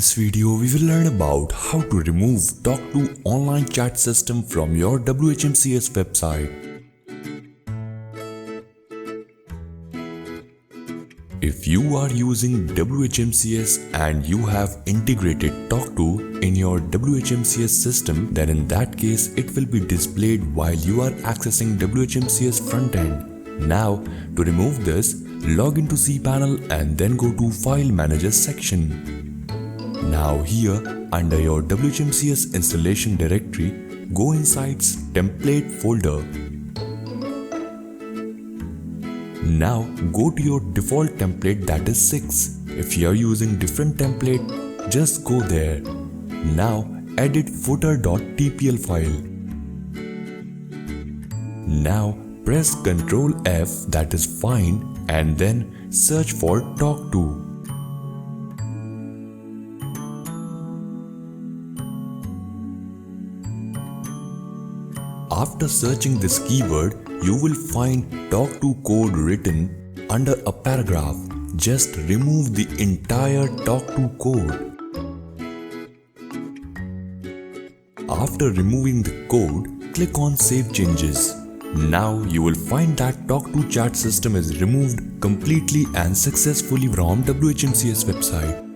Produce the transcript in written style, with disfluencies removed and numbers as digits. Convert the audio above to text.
this video, we will learn about how to remove tawk.to online chat system from your WHMCS website. If you are using WHMCS and you have integrated tawk.to in your WHMCS system, then in that case it will be displayed while you are accessing WHMCS front end. Now, to remove this, log into cPanel and then go to File Manager section. Now here, under your WHMCS installation directory, go inside Template folder. Now go to your default template, that is 6. If you are using different template, just go there. Now edit footer.tpl file. Now press ctrl+f, that is find, and then search for tawk.to. After searching this keyword, you will find tawk.to code written under a paragraph. Just remove the entire tawk.to code. After removing the code, click on Save Changes. Now you will find that tawk.to chat system is removed completely and successfully from WHMCS website.